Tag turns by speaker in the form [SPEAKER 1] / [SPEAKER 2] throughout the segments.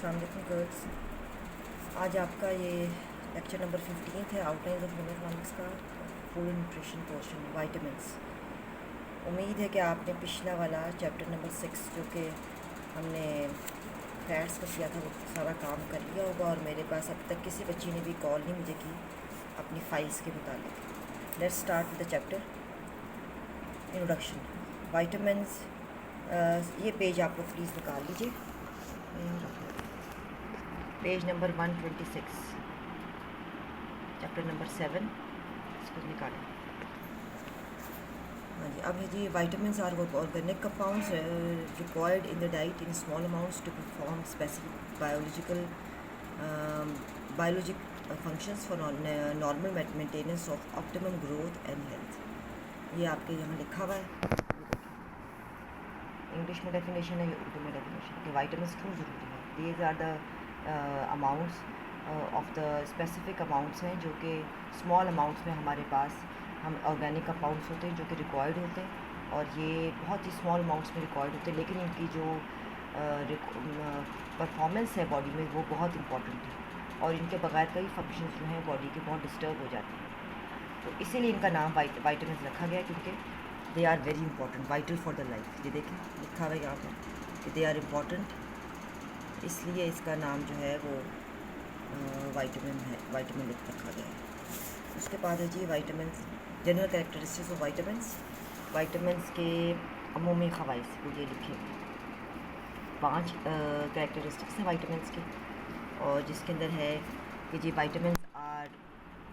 [SPEAKER 1] अस्सलाम वालेकुम गर्ल्स। आज आपका ये लेक्चर नंबर 15 है, आउटलाइन ऑफ इकोनॉमिक्स का फूड न्यूट्रिशन पोर्शन, वाइटामिन्स। उम्मीद है कि आपने पिछला वाला चैप्टर नंबर 6 जो कि हमने फैट्स का किया था वो सारा काम कर लिया होगा, और मेरे पास अब तक किसी बच्ची ने भी कॉल नहीं मुझे की अपनी फाइल्स के मुतालिक। Let's start with the chapter introduction vitamins. ये पेज आपको प्लीज़ निकाल लीजिए, पेज नंबर 126, चैप्टर नंबर 7, इसको निकालें। हाँ जी, अब है जी, vitamins are organic compounds required in the diet in small amounts to perform specific biologic functions for normal maintenance of optimum growth and health. ये आपके यहाँ लिखा हुआ है, इंग्लिश में डेफिनेशन है, उर्दू में डेफिनेशन कि वाइटामिन्स क्यों ज़रूरी है। These are the amounts of the specific amounts हैं जो कि स्मॉल अमाउंट्स में हमारे पास हम ऑर्गेनिक कंपाउंड्स होते हैं जो कि रिक्वायर्ड होते हैं, और ये बहुत ही स्मॉल अमाउंट्स में रिक्वायर्ड होते हैं, लेकिन इनकी जो परफॉर्मेंस है बॉडी में वो बहुत इंपॉर्टेंट है, और इनके बगैर कई फंक्शंस जो हैं बॉडी के बहुत डिस्टर्ब हो जाते हैं। तो इसीलिए इनका नाम वाइटामिन्स रखा गया, क्योंकि they are very important, vital for the life. ये देखें लिखा हुआ है यहाँ पर कि दे आर इम्पॉर्टेंट, इसलिए इसका नाम जो है वो वाइटामिन है, वाइटामिन लिख रखा गया है। उसके बाद है जी vitamins, general characteristics of vitamins. Vitamins के अमूमी ख़वाइस वो ये लिखे 5 कैरेक्टरिस्टिक्स हैं वाइटामिन्स के, और जिसके अंदर है कि जी वाइटामिन्स आर,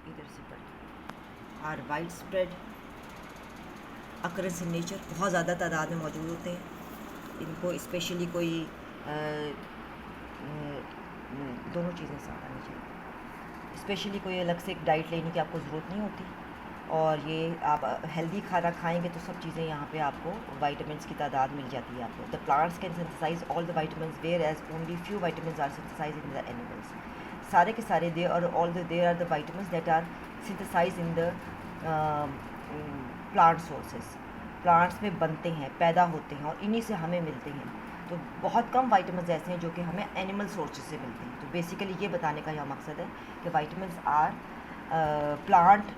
[SPEAKER 1] इधर से पढ़, are wide spread occurrence in nature, बहुत ज़्यादा तादाद में मौजूद होते हैं। इनको स्पेशली कोई दोनों चीज़ें साथ आनी चाहिए, स्पेशली कोई अलग से एक डाइट लेने की आपको ज़रूरत नहीं होती, और ये आप हेल्दी खाना खाएंगे तो सब चीज़ें यहाँ पे आपको वाइटामिन्स की तादाद मिल जाती है आपको। The plants can synthesize all the vitamins whereas only few vitamins are synthesize in the animals. सारे के सारे there are the vitamins that are synthesize in the plant sources, plants में बनते हैं, पैदा होते हैं, और इन्हीं से हमें मिलते हैं। तो बहुत कम वाइटामिन्स ऐसे हैं जो कि हमें एनिमल सोर्सेज से मिलते हैं। तो बेसिकली ये बताने का यह मकसद है कि vitamins are plant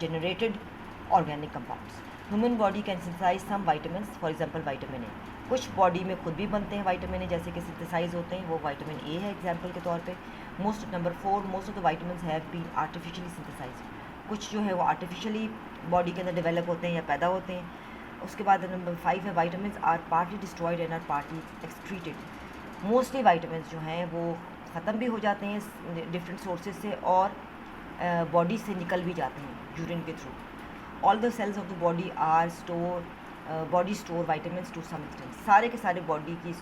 [SPEAKER 1] generated organic compounds. Human body can synthesize some vitamins, for example vitamin A. कुछ बॉडी में खुद भी बनते हैं वाइटामिन ए, जैसे कि सिंथेसाइज होते हैं, वो वाइटामिन ए है एग्जांपल के तौर पे। Number 4, most of the vitamins have been artificially synthesize. कुछ जो है वो आर्टिफिशियली बॉडी के अंदर डेवलप होते हैं या पैदा होते हैं। उसके बाद नंबर 5 है vitamins are partly destroyed and are partly excreted. Mostly vitamins जो हैं वो ख़त्म भी हो जाते हैं डिफरेंट सोर्सेज से, और बॉडी से निकल भी जाते हैं यूरिन के through. All the cells of the body are body store vitamins to some extent. सारे के सारे बॉडी की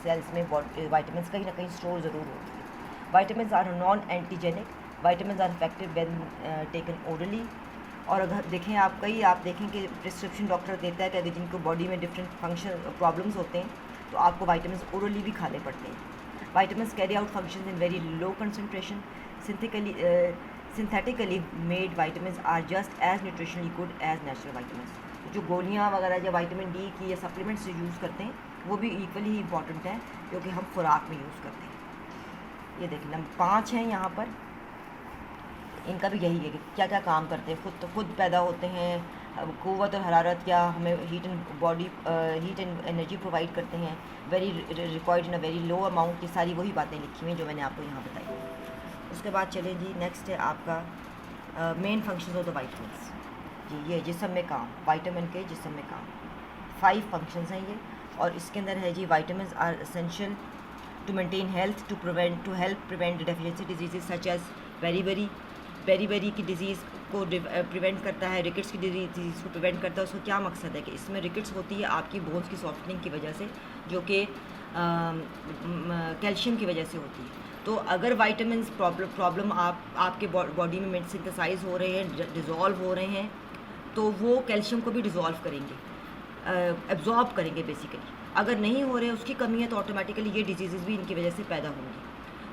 [SPEAKER 1] सेल्स में वाइटामिन्स कहीं ना कहीं स्टोर ज़रूर होती है। Vitamins are non antigenic, vitamins are effective when taken orally. और अगर देखें आप देखें कि प्रिस्क्रिप्शन डॉक्टर देता है कि अगर जिनको बॉडी में डिफरेंट फंक्शन प्रॉब्लम्स होते हैं तो आपको वाइटामिन्स ओरली भी खाने पड़ते हैं। Vitamins carry out functions in very low concentration. Synthetically made vitamins are just as nutritionally good as natural vitamins. जो गोलियाँ वगैरह या विटामिन डी की या सप्लीमेंट्स जो यूज़ करते हैं वो भी इक्वली ही इंपॉर्टेंट है, क्योंकि हम खुराक में यूज़ करते हैं। ये देखिए नंबर 5 हैं यहाँ पर, इनका भी यही है कि क्या क्या काम करते हैं। खुद पैदा होते हैं, क़ुव्वत और हरारत या हमें हीट एंड एनर्जी प्रोवाइड करते हैं, very required in a very low amount. की सारी वही बातें लिखी हुई हैं जो मैंने आपको यहाँ बताई। उसके बाद चलें जी, नेक्स्ट है आपका main functions of the vitamins. जी ये जिस्म में काम, वाइटामिन के जिस्म में काम 5 फंक्शंस हैं ये, और इसके अंदर है जी vitamins are essential to maintain health, to help prevent deficiency diseases such as beri की डिज़ीज़ को प्रिवेंट करता है, रिकेट्स की डिजीज़ को प्रिवेंट करता है। उसका क्या मकसद है कि इसमें रिकेट्स होती है आपकी बोन्स की सॉफ्टनिंग की वजह से, जो कि कैल्शियम की वजह से होती है। तो अगर वाइटामिन्स प्रॉब्लम आपके बॉडी में सिंथेसाइज हो रहे हैं, डिज़ोल्व हो रहे हैं, तो वो कैल्शियम को भी डिज़ोल्व करेंगे, एब्जॉर्ब करेंगे बेसिकली। अगर नहीं हो रहे उसकी कमी है तो ऑटोमेटिकली ये डिजीज़ भी इनकी वजह से पैदा होंगी।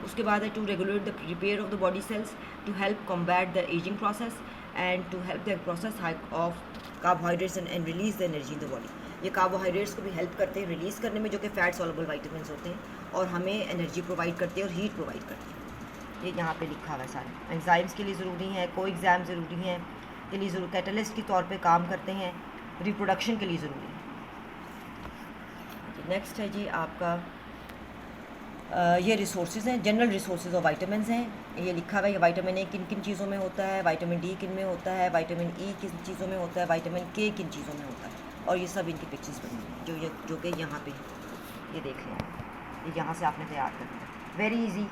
[SPEAKER 1] उसके बाद है to regulate the repair of the body cells, to help combat the aging process and to help the process of carbohydrates and release the energy in the body. ये कार्बोहाइड्रेट्स को भी हेल्प करते हैं रिलीज़ करने में, जो कि fat soluble vitamins होते हैं, और हमें एनर्जी प्रोवाइड करते हैं और हीट प्रोवाइड करते हैं। ये यहाँ पे लिखा हुआ है सारा। एंजाइम्स के लिए ज़रूरी हैं, कोएंजाइम ज़रूरी हैं, के लिए ज़रूर कैटलिस्ट के तौर पे काम करते हैं, रिप्रोडक्शन के लिए ज़रूरी है। नेक्स्ट है जी आपका ये रिसोर्सेज हैं, जनरल रिसोर्सेज और वाइटामिन हैं। ये लिखा हुआ है वाइटामिन ए किन किन चीज़ों में होता है, वाइटामिन डी किन में होता है, वाइटामिन ई किन चीज़ों में होता है, वाइटामिन के किन चीज़ों में होता है, और ये सब इनकी पिक्चर्स बनी हुई हैं जो कि यहाँ पे ये देख लें। ये यहाँ से आपने तैयार करना है, वेरी इजी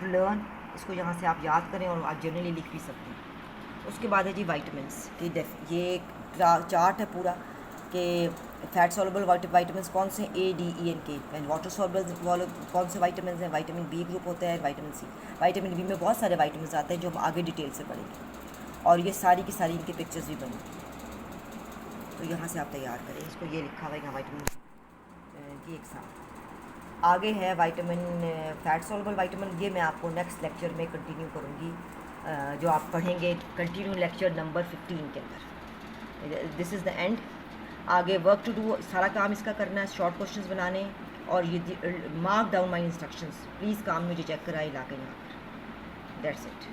[SPEAKER 1] टू लर्न। इसको यहाँ से आप याद करें और आप जनरली लिख भी सकते हैं। उसके बाद है जी वाइटामिन्स की ये चार्ट है पूरा कि फैट सॉल्युबल वाइटामिन कौन से, ए डी ई एन के। एंड वाटर सॉल्युबल कौन से वाइटामिन हैं, वाइटामिन बी ग्रुप होता है, वाइटामिन सी। वाइटामिन बी में बहुत सारे वाइटामिन आते हैं जो हम आगे डिटेल से पढ़ेंगे, और ये सारी की सारी इनकी पिक्चर्स भी बनी। तो यहाँ से आप तैयार करें इसको। ये लिखा हुआ है वाइटामिन की एक साथ। आगे है वाइटामिन फैट सॉल्युबल वाइटामिन, ये मैं आपको नेक्स्ट लेक्चर में कंटिन्यू करूँगी, जो आप पढ़ेंगे कंटिन्यू लेक्चर नंबर 15 के अंदर। This is the end. आगे वर्क टू डू, सारा काम इसका करना है, शॉर्ट क्वेश्चंस बनाने, और ये mark down my instructions. Please काम मुझे चेक कराए ला के यहाँ पर। That's it.